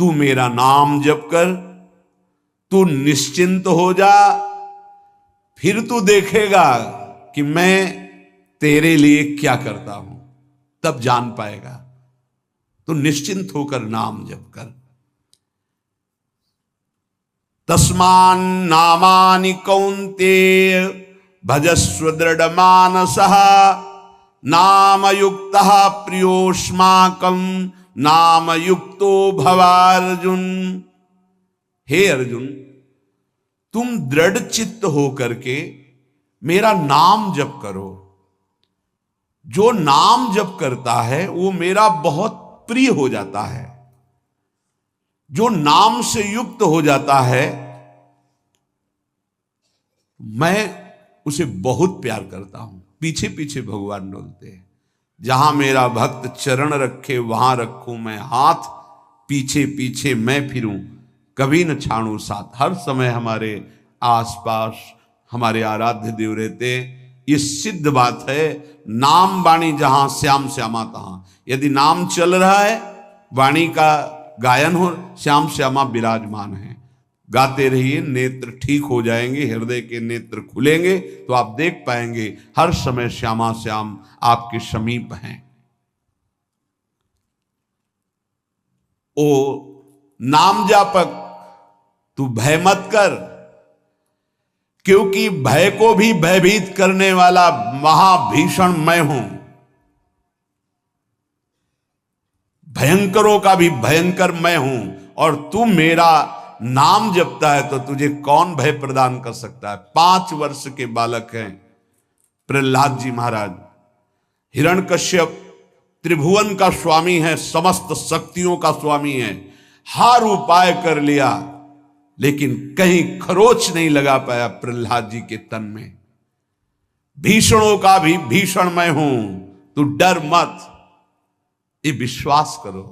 तू मेरा नाम जप कर, तू निश्चिंत हो जा, फिर तू देखेगा कि मैं तेरे लिए क्या करता हूं, तब जान पाएगा। तो निश्चिंत होकर नाम जप कर। तस्मान नामानि कौन्तेय भजस्व दृढ़ मानसः, नाम युक्तः प्रियोष्माकं नाम युक्तो भवार्जुन। हे अर्जुन, तुम दृढ़ चित्त होकर के मेरा नाम जप करो। जो नाम जप करता है वो मेरा बहुत प्रिय हो जाता है। जो नाम से युक्त हो जाता है मैं उसे बहुत प्यार करता हूं। पीछे पीछे भगवान डोलते हैं। जहां मेरा भक्त चरण रखे वहां रखूं मैं हाथ, पीछे पीछे मैं फिरूं कभी न छाड़ू साथ। हर समय हमारे आसपास हमारे आराध्य देव रहते। ये सिद्ध बात है। नाम वाणी जहां श्याम श्यामा तहां। यदि नाम चल रहा है, वाणी का गायन हो, श्याम श्यामा विराजमान है। गाते रहिए, नेत्र ठीक हो जाएंगे, हृदय के नेत्र खुलेंगे तो आप देख पाएंगे हर समय श्यामा श्याम आपके समीप हैं। ओ नाम जापक, तू भय मत कर, क्योंकि भय को भी भयभीत करने वाला महाभीषण मैं हूं। भयंकरों का भी भयंकर मैं हूं। और तू मेरा नाम जपता है तो तुझे कौन भय प्रदान कर सकता है। 5 वर्ष के बालक हैं प्रहलाद जी महाराज। हिरण्यकश्यप त्रिभुवन का स्वामी है, समस्त शक्तियों का स्वामी है। हर उपाय कर लिया लेकिन कहीं खरोच नहीं लगा पाया प्रहलाद जी के तन में। भीषणों का भी भीषण मैं हूं, तू डर मत। ये विश्वास करो,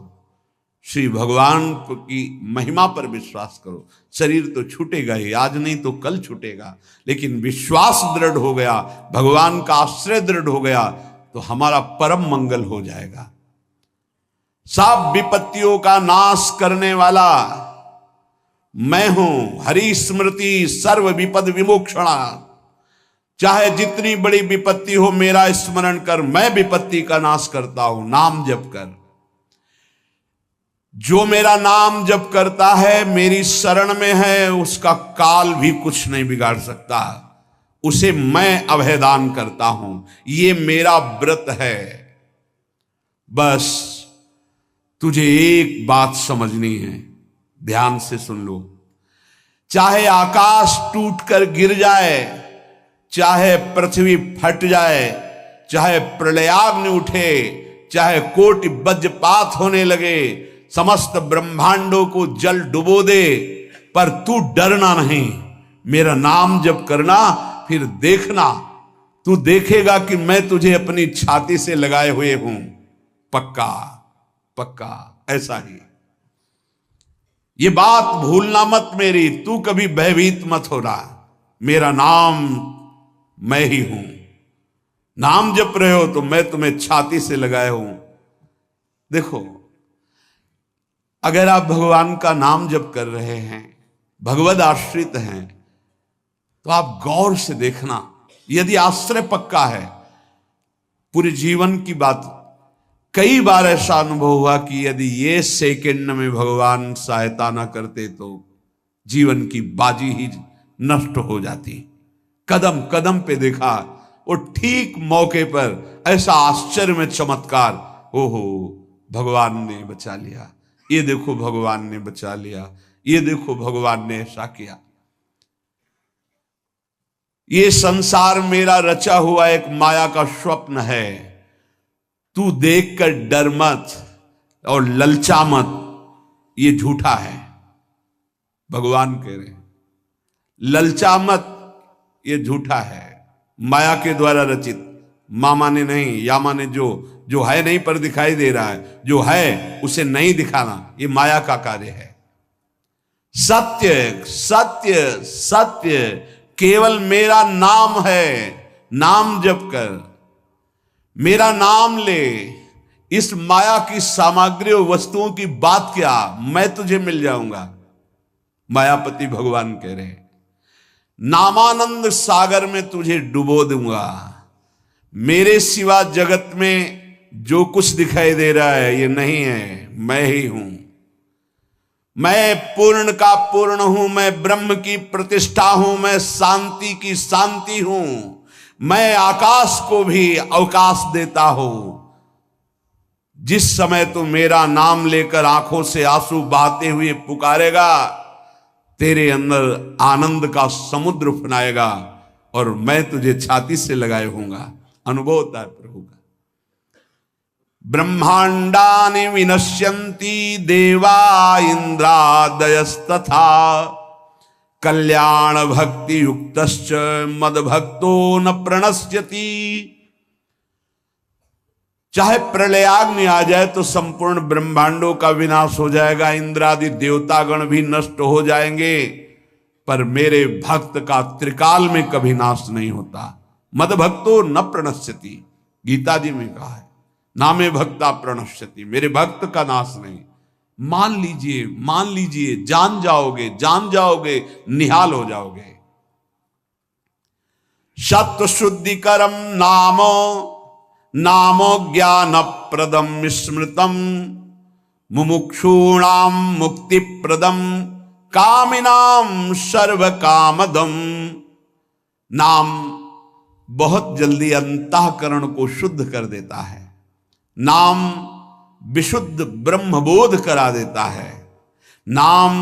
श्री भगवान की महिमा पर विश्वास करो। शरीर तो छूटेगा ही, आज नहीं तो कल छूटेगा, लेकिन विश्वास दृढ़ हो गया, भगवान का आश्रय दृढ़ हो गया तो हमारा परम मंगल हो जाएगा। सब विपत्तियों का नाश करने वाला मैं हूं। हरि स्मृति सर्व विपद विमोक्षणा। चाहे जितनी बड़ी विपत्ति हो मेरा स्मरण कर, मैं विपत्ति का नाश करता हूं। नाम जप कर। जो मेरा नाम जप करता है, मेरी शरण में है, उसका काल भी कुछ नहीं बिगाड़ सकता। उसे मैं अभयदान करता हूं। ये मेरा व्रत है। बस तुझे एक बात समझनी है, ध्यान से सुन लो। चाहे आकाश टूटकर गिर जाए, चाहे पृथ्वी फट जाए, चाहे प्रलयाग्नि उठे, चाहे कोटि वज्रपात होने लगे, समस्त ब्रह्मांडों को जल डुबो दे, पर तू डरना नहीं। मेरा नाम जप करना, फिर देखना, तू देखेगा कि मैं तुझे अपनी छाती से लगाए हुए हूं। पक्का पक्का ऐसा ही। ये बात भूलना मत मेरी। तू कभी भयभीत मत हो रहा। मेरा नाम मैं ही हूं। नाम जप रहे हो तो मैं तुम्हें छाती से लगाए हूं। देखो, अगर आप भगवान का नाम जप कर रहे हैं, भगवद आश्रित हैं, तो आप गौर से देखना। यदि आश्रय पक्का है, पूरे जीवन की बात, कई बार ऐसा अनुभव हुआ कि यदि ये सेकंड में भगवान सहायता ना करते तो जीवन की बाजी ही नष्ट हो जाती। कदम कदम पे देखा, वो ठीक मौके पर ऐसा आश्चर्य में चमत्कार, ओहो भगवान ने बचा लिया, ये देखो भगवान ने बचा लिया, ये देखो भगवान ने ऐसा किया। ये संसार मेरा रचा हुआ एक माया का स्वप्न है। तू देखकर डर मत और ललचा मत, ये झूठा है। भगवान कह रहे हैं ललचा मत, ये झूठा है, माया के द्वारा रचित। मामा ने नहीं, यामा ने जो है नहीं पर दिखाई दे रहा है, जो है उसे नहीं दिखाना, ये माया का कार्य है। सत्य सत्य सत्य केवल मेरा नाम है। नाम जप कर, मेरा नाम ले, इस माया की सामग्री और वस्तुओं की बात क्या, मैं तुझे मिल जाऊंगा। मायापति भगवान कह रहे हैं, नामानंद सागर में तुझे डुबो दूंगा। मेरे सिवा जगत में जो कुछ दिखाई दे रहा है ये नहीं है, मैं ही हूं। मैं पूर्ण का पूर्ण हूं, मैं ब्रह्म की प्रतिष्ठा हूं, मैं शांति की शांति हूं, मैं आकाश को भी अवकाश देता हूं। जिस समय तू मेरा नाम लेकर आंखों से आंसू बहाते हुए पुकारेगा, तेरे अंदर आनंद का समुद्र उफनाएगा और मैं तुझे छाती से लगाए होऊंगा। अनुभव होता है प्रभु का। ब्रह्मांडानि विनश्यन्ति देवा इंद्रादयस्तथा कल्याण भक्ति युक्तश्च मद भक्तो न प्रणश्यति। चाहे प्रलयाग्नि आ जाए तो संपूर्ण ब्रह्मांडों का विनाश हो जाएगा, इंद्रादि देवतागण भी नष्ट हो जाएंगे, पर मेरे भक्त का त्रिकाल में कभी नाश नहीं होता। मद भक्तो न प्रणश्यति, गीता जी में कहा है, नामे भक्ता प्रणश्यति, मेरे भक्त का नाश नहीं। मान लीजिए, मान लीजिए, जान जाओगे, जान जाओगे, निहाल हो जाओगे। सत्व शुद्धिकरम नामो नामो ज्ञान प्रदम स्मृतम मुमुक्षूणाम मुक्ति प्रदम कामिनाम सर्व कामदम। नाम बहुत जल्दी अंतःकरण को शुद्ध कर देता है। नाम विशुद्ध ब्रह्मबोध करा देता है। नाम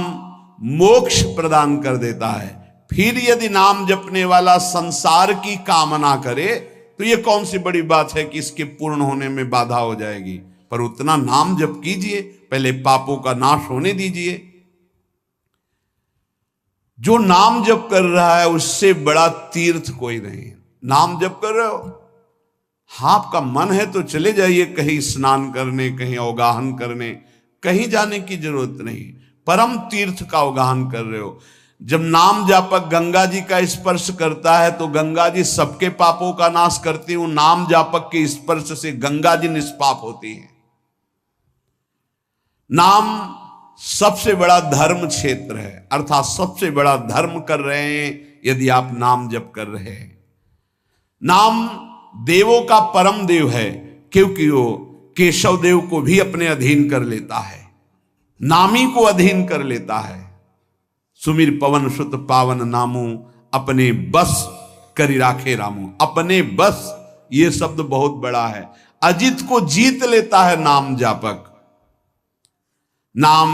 मोक्ष प्रदान कर देता है। फिर यदि नाम जपने वाला संसार की कामना करे तो ये कौन सी बड़ी बात है कि इसके पूर्ण होने में बाधा हो जाएगी। पर उतना नाम जप कीजिए, पहले पापों का नाश होने दीजिए। जो नाम जप कर रहा है उससे बड़ा तीर्थ कोई नहीं। नाम जप कर रहे हो, हाँ आपका मन है तो चले जाइए कहीं स्नान करने, कहीं अवगाहन करने, कहीं जाने की जरूरत नहीं। परम तीर्थ का अवगाहन कर रहे हो। जब नाम जापक गंगा जी का स्पर्श करता है तो गंगा जी सबके पापों का नाश करती हूं। नाम जापक के स्पर्श से गंगा जी निष्पाप होती है। नाम सबसे बड़ा धर्म क्षेत्र है, अर्थात सबसे बड़ा धर्म कर रहे हैं यदि आप नाम जप कर रहे हैं। नाम देवों का परम देव है, क्योंकि वो केशव देव को भी अपने अधीन कर लेता है, नामी को अधीन कर लेता है। सुमिर पवन सुत पावन नामू अपने बस करी राखे रामू। अपने बस, ये शब्द बहुत बड़ा है। अजित को जीत लेता है नाम जापक। नाम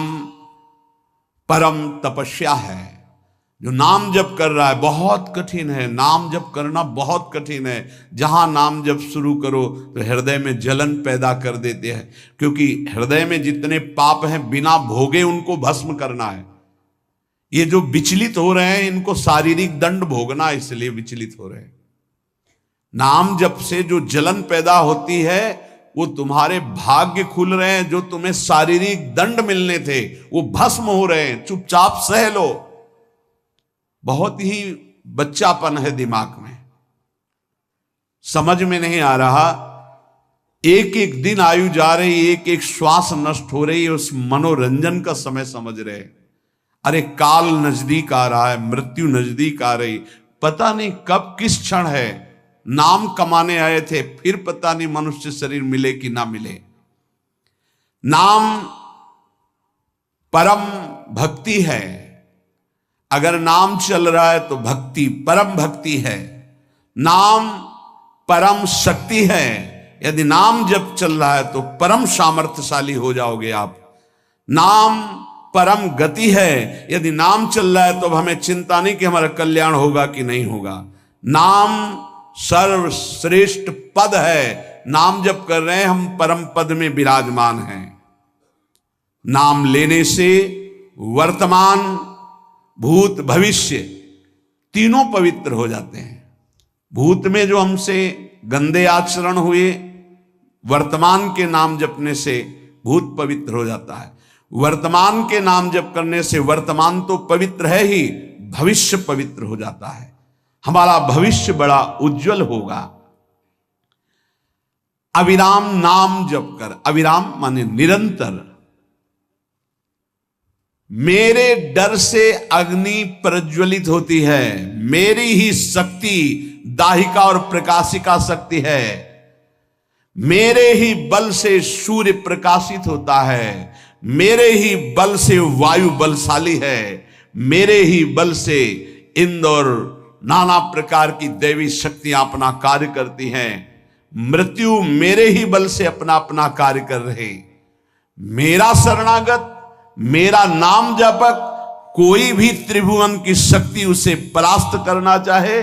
परम तपस्या है। जो नाम जप कर रहा है बहुत कठिन है, नाम जप करना बहुत कठिन है। जहां नाम जप शुरू करो तो हृदय में जलन पैदा कर देते हैं, क्योंकि हृदय में जितने पाप हैं बिना भोगे उनको भस्म करना है। ये जो विचलित हो रहे हैं इनको शारीरिक दंड भोगना, इसलिए विचलित हो रहे हैं। नाम जप से जो जलन पैदा होती है वो तुम्हारे भाग्य खुल रहे हैं। जो तुम्हें शारीरिक दंड मिलने थे वो भस्म हो रहे हैं। चुपचाप सह लो। बहुत ही बच्चापन है दिमाग में, समझ में नहीं आ रहा। एक एक दिन आयु जा रही, एक एक श्वास नष्ट हो रही है, उस मनोरंजन का समय समझ रहे। अरे काल नजदीक आ रहा है, मृत्यु नजदीक आ रही, पता नहीं कब किस क्षण है। नाम कमाने आए थे, फिर पता नहीं मनुष्य शरीर मिले कि ना मिले। नाम परम भक्ति है। अगर नाम चल रहा है तो भक्ति परम भक्ति है। नाम परम शक्ति है। यदि नाम जब चल रहा है तो परम सामर्थ्यशाली हो जाओगे आप। नाम परम गति है। यदि नाम चल रहा है तो हमें चिंता नहीं कि हमारा कल्याण होगा कि नहीं होगा। नाम सर्वश्रेष्ठ पद है। नाम जब कर रहे हैं हम परम पद में विराजमान हैं। नाम लेने से वर्तमान भूत भविष्य तीनों पवित्र हो जाते हैं। भूत में जो हमसे गंदे आचरण हुए, वर्तमान के नाम जपने से भूत पवित्र हो जाता है। वर्तमान के नाम जप करने से वर्तमान तो पवित्र है ही, भविष्य पवित्र हो जाता है। हमारा भविष्य बड़ा उज्जवल होगा। अविराम नाम जप कर, अविराम माने निरंतर। मेरे डर से अग्नि प्रज्वलित होती है, मेरी ही शक्ति दाहिका और प्रकाशिका शक्ति है, मेरे ही बल से सूर्य प्रकाशित होता है, मेरे ही बल से वायु बलशाली है, मेरे ही बल से इंद्र और नाना प्रकार की दैवी शक्तियां अपना कार्य करती हैं। मृत्यु मेरे ही बल से अपना अपना कार्य कर रहे। मेरा शरणागत, मेरा नाम जपक, कोई भी त्रिभुवन की शक्ति उसे परास्त करना चाहे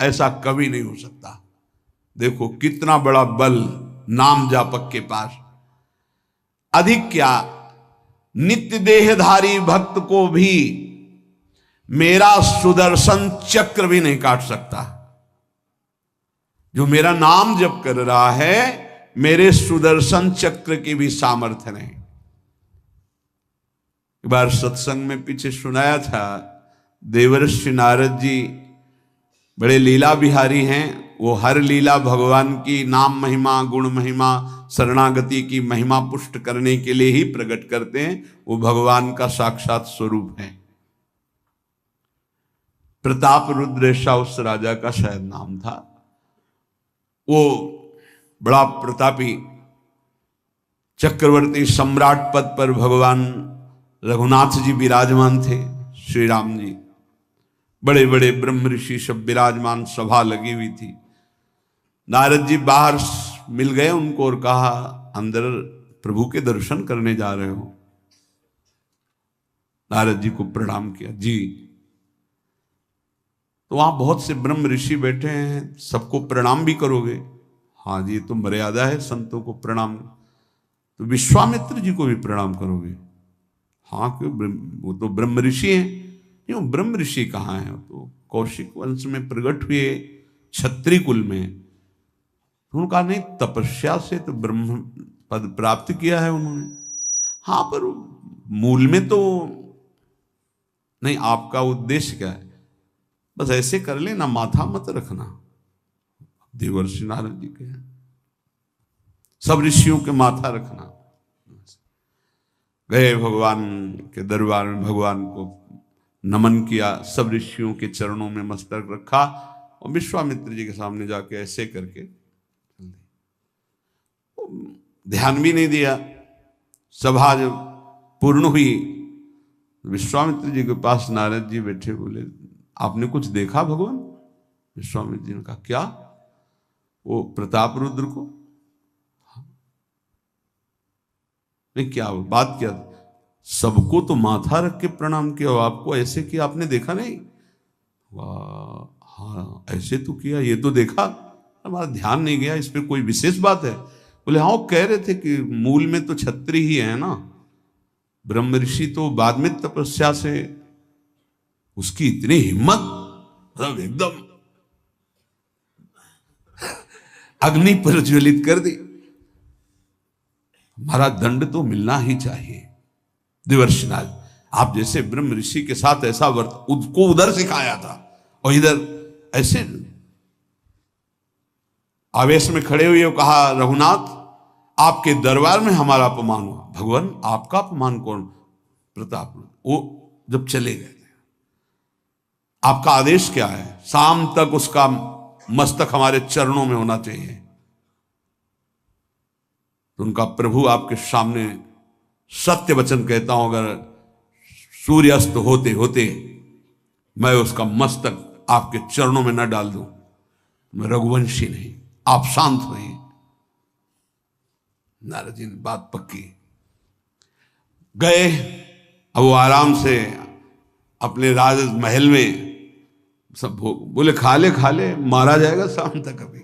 ऐसा कभी नहीं हो सकता। देखो कितना बड़ा बल नाम जापक के पास। अधिक क्या, नित्य देहधारी भक्त को भी मेरा सुदर्शन चक्र भी नहीं काट सकता। जो मेरा नाम जप कर रहा है, मेरे सुदर्शन चक्र की भी सामर्थ्य नहीं। एक बार सत्संग में पीछे सुनाया था, देवर्षि नारद जी बड़े लीला बिहारी हैं। वो हर लीला भगवान की नाम महिमा, गुण महिमा, शरणागति की महिमा पुष्ट करने के लिए ही प्रकट करते हैं। वो भगवान का साक्षात स्वरूप है। प्रताप रुद्र ऐसा उस राजा का शायद नाम था। वो बड़ा प्रतापी चक्रवर्ती सम्राट पद पर भगवान रघुनाथ जी विराजमान थे। श्री राम जी, बड़े बड़े ब्रह्म ऋषि सब विराजमान, सभा लगी हुई थी। नारद जी बाहर मिल गए उनको और कहा, अंदर प्रभु के दर्शन करने जा रहे हो? नारद जी को प्रणाम किया। जी। तो वहां बहुत से ब्रह्म ऋषि बैठे हैं, सबको प्रणाम भी करोगे? हाँ जी, तो मर्यादा है संतों को प्रणाम। तो विश्वामित्र जी को भी प्रणाम करोगे? हाँ, क्यों, वो तो ब्रह्म ऋषि हैं। क्यों, ब्रह्म ऋषि कहाँ हैं? तो कौशिक वंश में प्रकट हुए, क्षत्रिय कुल में। तो उन्होंने कहा नहीं, तपस्या से तो ब्रह्म पद प्राप्त किया है उन्होंने। हाँ, पर मूल में तो नहीं। आपका उद्देश्य क्या है? बस ऐसे कर लेना, माथा मत रखना। देवर्षि नारद जी के सब ऋषियों के माथा रखना। गए भगवान के दरबार में, भगवान को नमन किया, सब ऋषियों के चरणों में मस्तक रखा और विश्वामित्र जी के सामने जाके ऐसे करके ध्यान भी नहीं दिया। सभा जब पूर्ण हुई, विश्वामित्र जी के पास नारद जी बैठे, बोले आपने कुछ देखा भगवान? विश्वामित्र जी ने कहा क्या? वो प्रताप रुद्र को? नहीं, क्या बात क्या? सबको तो माथा रख के प्रणाम किया, आपको ऐसे किया, आपने देखा नहीं? वाह, हाँ ऐसे तो किया, ये तो देखा, हमारा ध्यान नहीं गया, इस पर कोई विशेष बात है? बोले हाँ, वो कह रहे थे कि मूल में तो क्षत्रिय ही है ना, ब्रह्म ऋषि तो बाद में तपस्या से, उसकी इतनी हिम्मत, मतलब एकदम अग्नि प्रज्वलित कर दी। हमारा दंड तो मिलना ही चाहिए। देवर्षि नारद, आप जैसे ब्रह्म ऋषि के साथ ऐसा वर्त उसको उधर सिखाया था और इधर ऐसे आवेश में खड़े हुए कहा, रघुनाथ आपके दरबार में हमारा अपमान हुआ। भगवान आपका अपमान कौन? प्रताप। वो जब चले गए, आपका आदेश क्या है? शाम तक उसका मस्तक हमारे चरणों में होना चाहिए। तो उनका प्रभु आपके सामने सत्य वचन कहता हूं, अगर सूर्यास्त होते होते मैं उसका मस्तक आपके चरणों में न डाल दूं, मैं रघुवंशी नहीं। आप शांत हुए। नारद जी ने बात पक्की। गए, अब वो आराम से अपने राज महल में सब बोले खा ले, मारा जाएगा शाम तक। अभी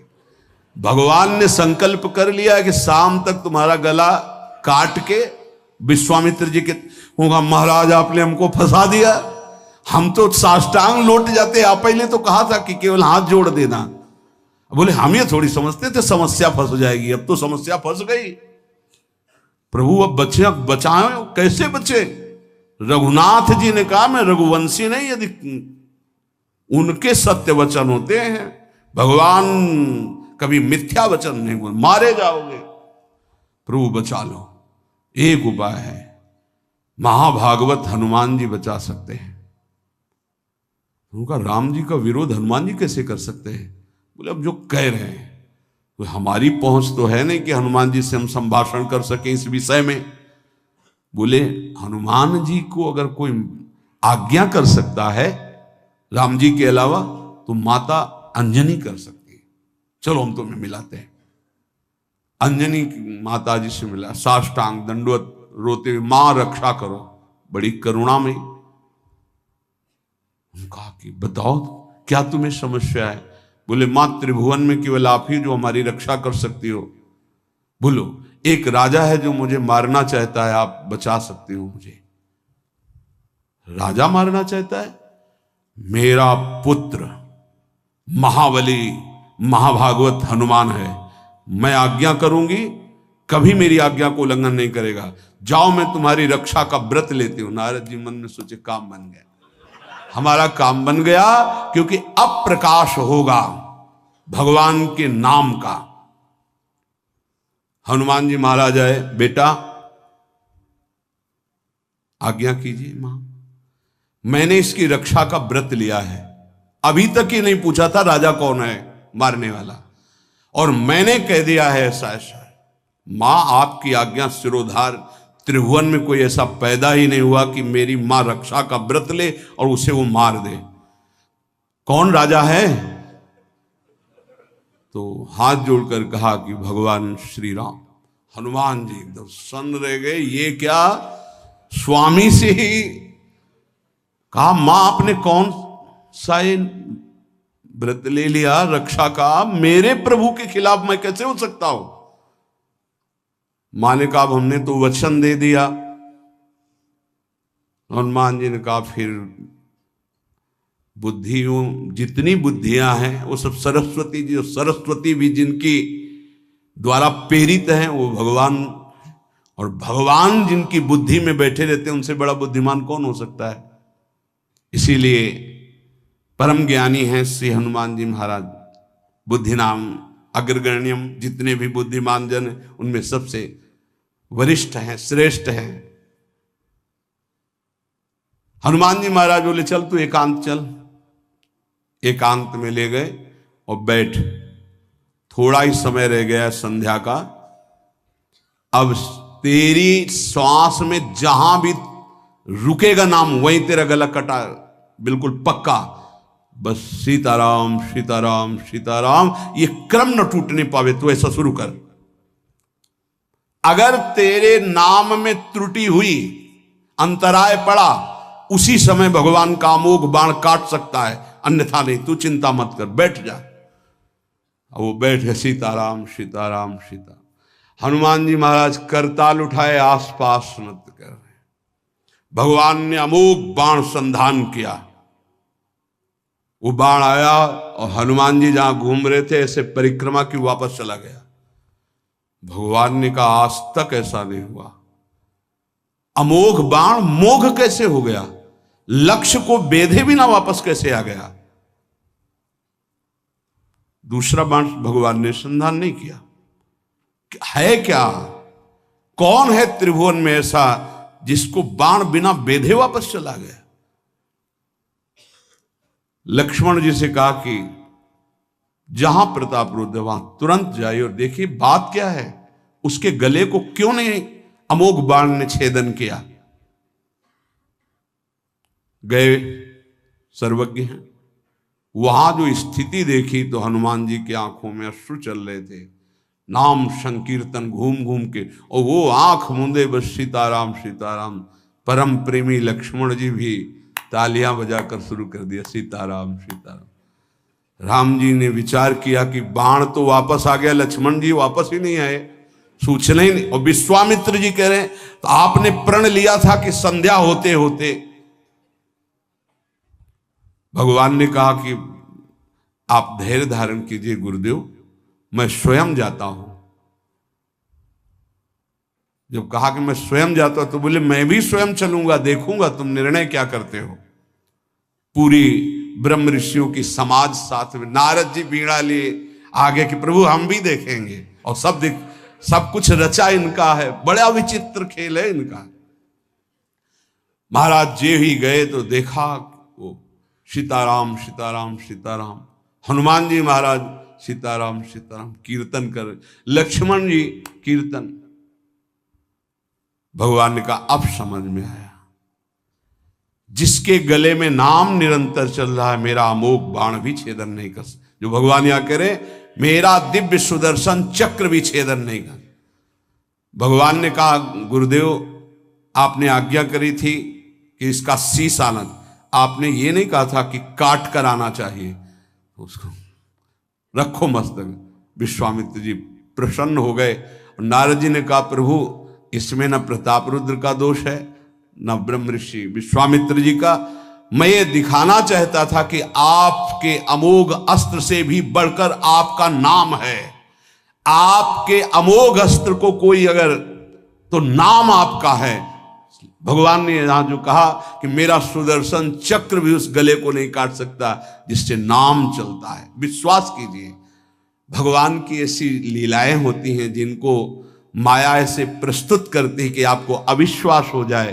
भगवान ने संकल्प कर लिया कि शाम तक तुम्हारा गला काट के विश्वामित्र जी के होगा, महाराज आपने हमको फंसा दिया, हम तो साष्टांग लौट जाते। आप पहले तो कहा था कि केवल हाथ जोड़ देना। बोले हम ये थोड़ी समझते थे समस्या फंस जाएगी, अब तो समस्या फंस गई। प्रभु अब बचे, बचाए कैसे बचे? रघुनाथ जी ने कहा मैं रघुवंशी नहीं, यदि उनके सत्य वचन होते हैं, भगवान कभी मिथ्या वचन नहीं बोल, मारे जाओगे, प्रभु बचा लो। एक उपाय है, महाभागवत हनुमान जी बचा सकते हैं। उनका राम जी का विरोध हनुमान जी कैसे कर सकते हैं? बोले अब जो कह रहे हैं तो हमारी पहुंच तो है नहीं कि हनुमान जी से हम संभाषण कर सकें इस विषय में। बोले हनुमान जी को अगर कोई आज्ञा कर सकता है राम जी के अलावा तो माता अंजनी कर सकती है। चलो हम तुम्हें मिलाते हैं। अंजनी माता जी से मिला, साष्टांग दंडवत रोते हुए, मां रक्षा करो, बड़ी करुणा में। कहा कि बताओ क्या तुम्हें समस्या है? बोले मां त्रिभुवन में केवल आप ही जो हमारी रक्षा कर सकती हो। बोलो एक राजा है जो मुझे मारना चाहता है, आप बचा सकती हो मुझे। राजा मारना चाहता है? मेरा पुत्र महाबली महाभागवत हनुमान है, मैं आज्ञा करूंगी, कभी मेरी आज्ञा को उल्लंघन नहीं करेगा। जाओ मैं तुम्हारी रक्षा का व्रत लेती हूं। नारद जी मन में सोचे काम बन गया, हमारा काम बन गया, क्योंकि अब प्रकाश होगा भगवान के नाम का। हनुमान जी महाराज आए, बेटा आज्ञा कीजिए मां, मैंने इसकी रक्षा का व्रत लिया है। अभी तक ही नहीं पूछा था राजा कौन है मारने वाला, और मैंने कह दिया है ऐसा ऐसा। मां आपकी आज्ञा सिरोधार, त्रिभुवन में कोई ऐसा पैदा ही नहीं हुआ कि मेरी मां रक्षा का व्रत ले और उसे वो मार दे। कौन राजा है? तो हाथ जोड़कर कहा कि भगवान श्री राम। हनुमान जी एकदम सन्न रह गए, ये क्या स्वामी से ही कहा, मां आपने कौन सा व्रत ले लिया रक्षा का? मेरे प्रभु के खिलाफ मैं कैसे हो सकता हूं? मां ने कहा हमने तो वचन दे दिया। हनुमान जी ने कहा फिर बुद्धियों जितनी बुद्धियां हैं वो सब सरस्वती जी, सरस्वती भी जिनकी द्वारा प्रेरित हैं वो भगवान, और भगवान जिनकी बुद्धि में बैठे रहते हैं उनसे बड़ा बुद्धिमान कौन हो सकता है? इसीलिए परम ज्ञानी हैं श्री हनुमान जी महाराज। बुद्धि नाम अग्रगण्यम, जितने भी बुद्धिमान जन हैं उनमें सबसे वरिष्ठ हैं, श्रेष्ठ हैं। हनुमान जी महाराज बोले चल तू एकांत चल। एकांत में ले गए और बैठ, थोड़ा ही समय रह गया संध्या का। अब तेरी श्वास में जहां भी रुकेगा नाम वहीं तेरा गला कटा, बिल्कुल पक्का। बस सीताराम सीताराम सीताराम, ये क्रम न टूटने पावे तो ऐसा शुरू कर। अगर तेरे नाम में त्रुटि हुई, अंतराय पड़ा, उसी समय भगवान का अमोघ बाण काट सकता है, अन्यथा नहीं। तू चिंता मत कर, बैठ जा। वो बैठ गए, सीताराम सीताराम सीता। हनुमान जी महाराज करताल उठाए, आसपास नत कर रहे। भगवान ने अमोघ बाण संधान किया। वो बाण आया और हनुमान जी जहां घूम रहे थे ऐसे परिक्रमा की वापस चला गया। भगवान ने कहा आज तक ऐसा नहीं हुआ। अमोघ बाण मोघ कैसे हो गया? लक्ष्य को बेधे बिना वापस कैसे आ गया? दूसरा बाण भगवान ने संधान नहीं किया। है क्या? कौन है त्रिभुवन में ऐसा जिसको बाण बिना बेधे वापस चला गया? लक्ष्मण जी से कहा कि जहां प्रताप रुद्र वहां तुरंत जाइए और देखिए बात क्या है, उसके गले को क्यों नहीं अमोघ बाण ने छेदन किया। गए, सर्वज्ञ हैं। वहां जो स्थिति देखी तो हनुमान जी की आंखों में अश्रु चल रहे थे। नाम संकीर्तन घूम घूम के, और वो आंख मूंदे बस सीताराम सीताराम। परम प्रेमी लक्ष्मण जी भी तालियां बजाकर शुरू कर दिया, सीताराम सीताराम। राम जी ने विचार किया कि बाण तो वापस आ गया, लक्ष्मण जी वापस ही नहीं आए, सूचना ही नहीं। और विश्वामित्र जी कह रहे हैं तो आपने प्रण लिया था कि संध्या होते होते। भगवान ने कहा कि आप धैर्य धारण कीजिए गुरुदेव, मैं स्वयं जाता हूं। जब कहा कि मैं स्वयं जाता हूं तो बोले मैं भी स्वयं चलूंगा, देखूंगा तुम निर्णय क्या करते हो। पूरी ब्रह्म ऋषियों की समाज साथ में, नारद जी बीड़ा लिए, आगे कि प्रभु हम भी देखेंगे। और सब कुछ रचा इनका है, बड़ा विचित्र खेल है इनका। महाराज जे ही गए तो देखा वो सीताराम सीताराम सीताराम, हनुमान जी महाराज सीताराम सीताराम कीर्तन कर, लक्ष्मण जी कीर्तन। भगवान ने कहा अब समझ में आया, जिसके गले में नाम निरंतर चल रहा है, मेरा अमोघ बाण भी छेदन नहीं कर सकता। जो भगवान यहां कह रहे, मेरा दिव्य सुदर्शन चक्र भी छेदन नहीं कर। भगवान ने कहा गुरुदेव आपने आज्ञा करी थी कि इसका शीश आना, आपने ये नहीं कहा था कि काट कर आना चाहिए, उसको रखो मस्तक। विश्वामित्र जी प्रसन्न हो गए। नारद जी ने कहा प्रभु इसमें न प्रताप रुद्र का दोष है न ब्रह्म ऋषि विश्वामित्र जी का। मैं ये दिखाना चाहता था कि आपके अमोघ अस्त्र से भी बढ़कर आपका नाम है। आपके अमोघ अस्त्र को कोई अगर, तो नाम आपका है। भगवान ने यहां जो कहा कि मेरा सुदर्शन चक्र भी उस गले को नहीं काट सकता जिससे नाम चलता है। विश्वास कीजिए, भगवान की ऐसी लीलाएं होती हैं जिनको माया ऐसे प्रस्तुत करती है कि आपको अविश्वास हो जाए,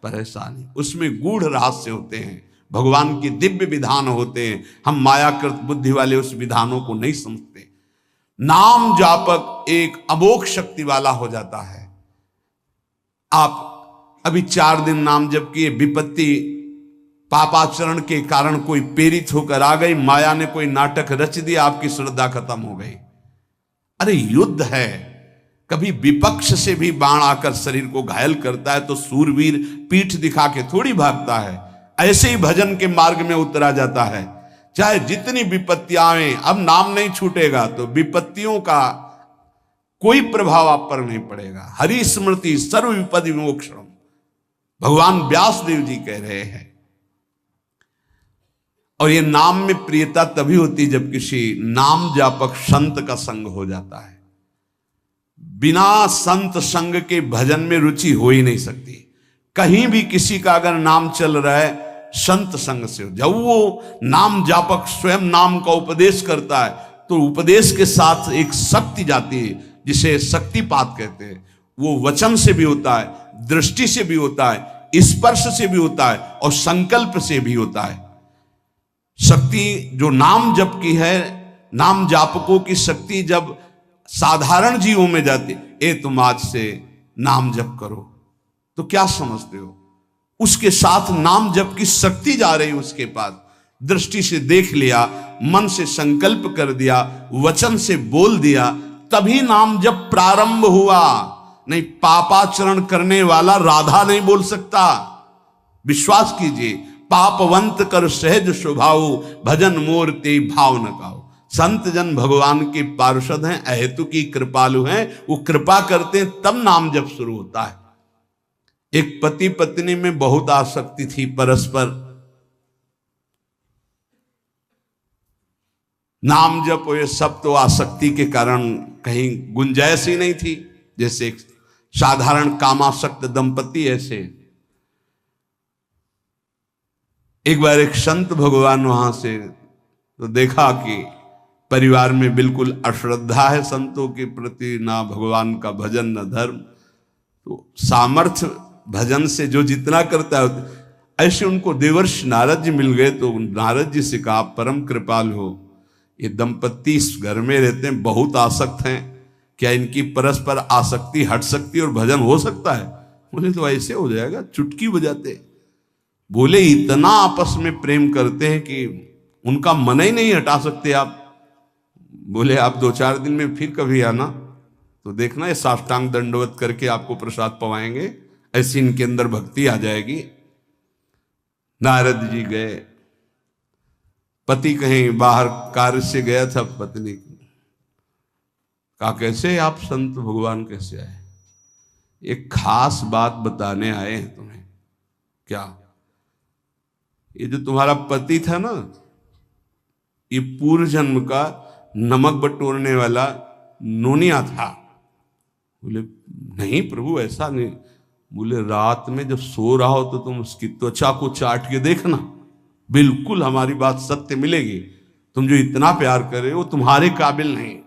परेशानी। उसमें गूढ़ रहस्य होते हैं, भगवान की दिव्य विधान होते हैं। हम मायाकृत बुद्धि वाले उस विधानों को नहीं समझते। नाम जापक एक अमोघ शक्ति वाला हो जाता है। आप अभी 4 दिन नाम जप किए, विपत्ति पापाचरण के कारण कोई प्रेरित होकर आ गई, माया ने कोई नाटक रच दिया, आपकी श्रद्धा खत्म हो गई। अरे युद्ध है, कभी विपक्ष से भी बाण आकर शरीर को घायल करता है तो सूरवीर पीठ दिखा के थोड़ी भागता है। ऐसे ही भजन के मार्ग में उतरा जाता है, चाहे जितनी विपत्तियां आए। अब नाम नहीं छूटेगा तो विपत्तियों का कोई प्रभाव आप पर नहीं पड़ेगा। हरि स्मृति सर्व विपदि विमोक्षणम, भगवान व्यास देव जी कह रहे हैं। और ये नाम में प्रियता तभी होती जब किसी नाम जापक संत का संग हो जाता है। बिना संत संग के भजन में रुचि हो ही नहीं सकती। कहीं भी किसी का अगर नाम चल रहा है, संत संग से, जब वो नाम जापक स्वयं नाम का उपदेश करता है तो उपदेश के साथ एक शक्ति जाती है जिसे शक्तिपात कहते हैं। वो वचन से भी होता है, दृष्टि से भी होता है, स्पर्श से भी होता है और संकल्प से भी होता है। शक्ति जो नाम जप की है, नाम जापकों की शक्ति जब साधारण जीवों में जाती, ए तुम आज से नाम जप करो, तो क्या समझते हो? उसके साथ नाम जप की शक्ति जा रही उसके पास। दृष्टि से देख लिया, मन से संकल्प कर दिया, वचन से बोल दिया, तभी नाम जप प्रारंभ हुआ। नहीं, पापाचरण करने वाला राधा नहीं बोल सकता। विश्वास कीजिए, पापवंत कर सहज स्वभाव, भजन मोर ते भाव न गाओ। संत जन भगवान के पार्षद हैं, अहेतु की कृपालु हैं, वो कृपा करते हैं तब नाम जप शुरू होता है। एक पति पत्नी में बहुत आसक्ति थी परस्पर, नाम जप ये सब तो आसक्ति के कारण कहीं गुंजाइश ही नहीं थी। जैसे एक साधारण कामासक्त दंपति, ऐसे एक बार एक संत भगवान वहां से तो देखा कि परिवार में बिल्कुल अश्रद्धा है संतों के प्रति, ना भगवान का भजन न धर्म। तो सामर्थ्य भजन से जो जितना करता है, ऐसे उनको देवर्षि नारद जी मिल गए। तो नारद जी से कहा, परम कृपाल हो, ये दंपत्ति इस घर में रहते हैं, बहुत आसक्त हैं, क्या इनकी परस्पर आसक्ति हट सकती है और भजन हो सकता है? बोले तो ऐसे हो जाएगा, चुटकी बजाते। बोले इतना आपस में प्रेम करते हैं कि उनका मन ही नहीं हटा सकते आप। बोले आप 2-4 दिन में फिर कभी आना तो देखना, ये साष्टांग दंडवत करके आपको प्रसाद पवाएंगे, ऐसी इनके अंदर भक्ति आ जाएगी। नारद जी गए, पति कहीं बाहर कार्य से गया था, पत्नी कहा कैसे आप संत भगवान कैसे आए? एक खास बात बताने आए हैं तुम्हें। क्या? ये जो तुम्हारा पति था ना, ये पूर्व जन्म का नमक बटोरने वाला नोनिया था। बोले नहीं प्रभु ऐसा नहीं। बोले रात में जब सो रहा हो तो तुम उसकी त्वचा को चाट के देखना, बिल्कुल हमारी बात सत्य मिलेगी। तुम जो इतना प्यार कर रहे हो तुम्हारे काबिल नहीं।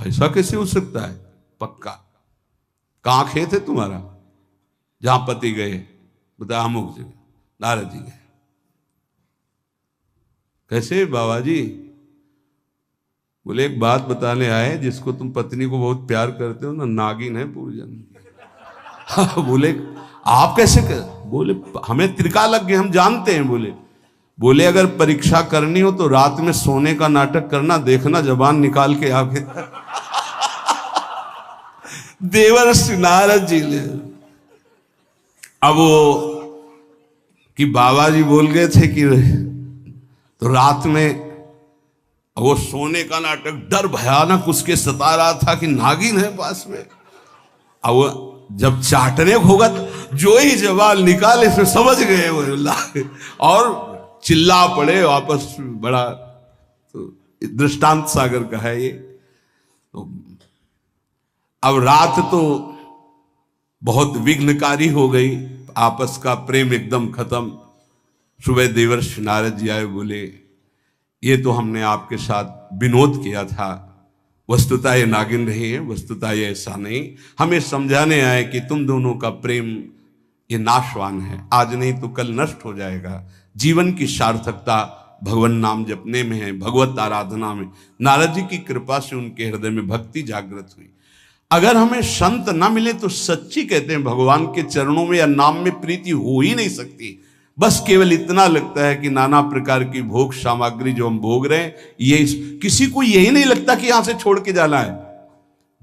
ऐसा कैसे हो सकता है? पक्का। कहाँ खेत है तुम्हारा जहां पति गए? बता, अमुक जगह। नारद जी गए। कैसे बाबा जी? बोले एक बात बताने आए, जिसको तुम पत्नी को बहुत प्यार करते हो ना, नागिन है पूरी जन्म। बोले आप कैसे कर? बोले हमें त्रिका लग गए, हम जानते हैं। बोले अगर परीक्षा करनी हो तो रात में सोने का नाटक करना, देखना जबान निकाल के आगे। देवर्षि नारद जी ने अब वो कि बाबा जी बोल गए थे कि तो रात में वो सोने का नाटक, डर भयानक उसके सता रहा था कि नागिन है पास में। अब वो जब चाटने होगा तो जो ही जवाब निकाले फिर समझ गए वो, और चिल्ला पड़े वापस। बड़ा तो दृष्टांत सागर का है ये। तो अब रात तो बहुत विघ्नकारी हो गई, आपस का प्रेम एकदम खत्म। सुबह देवर्षि नारद जी आए, बोले ये तो हमने आपके साथ विनोद किया था, वस्तुतः ये नागिन नहीं है, वस्तुतः ये ऐसा नहीं। हमें समझाने आए कि तुम दोनों का प्रेम ये नाशवान है, आज नहीं तो कल नष्ट हो जाएगा। जीवन की सार्थकता भगवान नाम जपने में है, भगवत आराधना में। नारद जी की कृपा से उनके हृदय में भक्ति जागृत हुई। अगर हमें संत ना मिले तो सच्ची कहते हैं भगवान के चरणों में या नाम में प्रीति हो ही नहीं सकती। बस केवल इतना लगता है कि नाना प्रकार की भोग सामग्री जो हम भोग रहे हैं, ये किसी को यही नहीं लगता कि यहां से छोड़ के जाना है।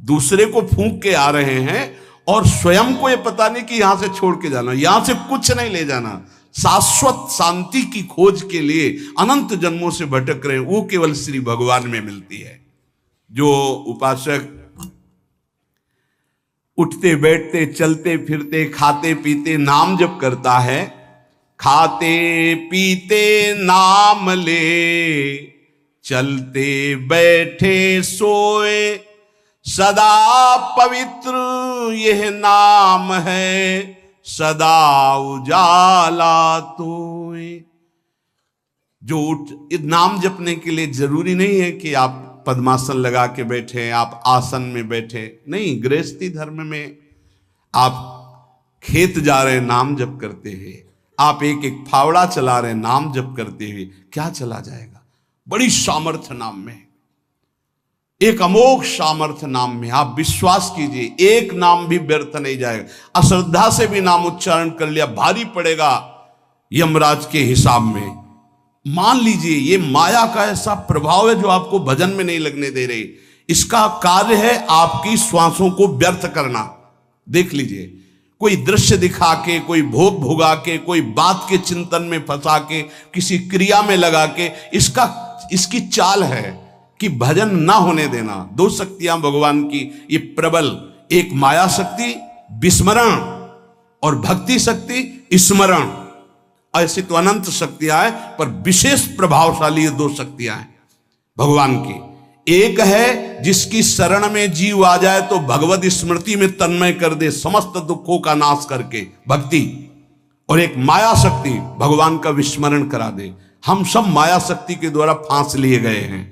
दूसरे को फूंक के आ रहे हैं और स्वयं को ये पता नहीं कि यहां से छोड़ के जाना, यहां से कुछ नहीं ले जाना। शाश्वत शांति की खोज के लिए अनंत जन्मों से भटक रहे हैं, वो केवल श्री भगवान में मिलती है। जो उपासक उठते बैठते चलते फिरते खाते पीते नाम जप करता है, खाते पीते नाम ले, चलते बैठे सोए, सदा पवित्र यह नाम है, सदा उजाला तोए। जो नाम जपने के लिए जरूरी नहीं है कि आप पद्मासन लगा के बैठे, आप आसन में बैठे, नहीं। गृहस्थी धर्म में आप खेत जा रहे नाम जप करते हैं, आप एक एक फावड़ा चला रहे नाम जप करते हुए, क्या चला जाएगा? बड़ी सामर्थ्य नाम में, एक अमोघ सामर्थ्य नाम में। आप विश्वास कीजिए, एक नाम भी व्यर्थ नहीं जाएगा। अश्रद्धा से भी नाम उच्चारण कर लिया, भारी पड़ेगा यमराज के हिसाब में। मान लीजिए ये माया का ऐसा प्रभाव है जो आपको भजन में नहीं लगने दे रही। इसका कार्य है आपकी श्वासों को व्यर्थ करना। देख लीजिए, कोई दृश्य दिखा के, कोई भोग भोगा के, कोई बात के चिंतन में फंसा के, किसी क्रिया में लगा के, इसकी चाल है कि भजन ना होने देना। दो शक्तियां भगवान की ये प्रबल, एक माया शक्ति विस्मरण और भक्ति शक्ति स्मरण। ऐसी तो अनंत शक्तियां हैं, पर विशेष प्रभावशाली ये दो शक्तियां हैं भगवान की। एक है जिसकी शरण में जीव आ जाए तो भगवत स्मृति में तन्मय कर दे, समस्त दुखों का नाश करके, भक्ति। और एक माया शक्ति भगवान का विस्मरण करा दे। हम सब माया शक्ति के द्वारा फांस लिए गए हैं।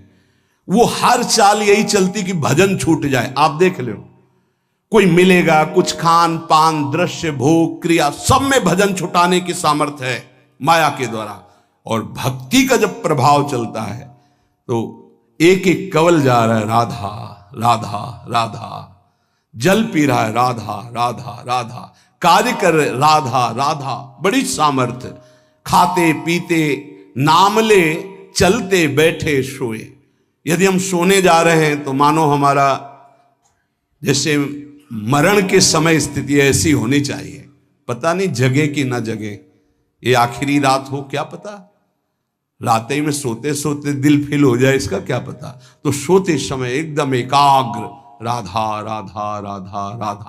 वो हर चाल यही चलती कि भजन छूट जाए। आप देख लो, कोई मिलेगा, कुछ खान पान दृश्य भोग क्रिया सब में भजन छुटाने की सामर्थ्य है माया के द्वारा। और भक्ति का जब प्रभाव चलता है तो एक एक कवल जा रहा है राधा राधा राधा, जल पी रहा है राधा राधा राधा, कार्य कर रहे राधा राधा, बड़ी सामर्थ्य। खाते पीते नाम ले, चलते बैठे सोए। यदि हम सोने जा रहे हैं तो मानो हमारा जैसे मरण के समय स्थिति ऐसी होनी चाहिए। पता नहीं जगे कि ना जगे, ये आखिरी रात हो, क्या पता। रात ही में सोते सोते दिल फील हो जाए, इसका क्या पता। तो सोते समय एकदम एकाग्र राधा राधा राधा राधा।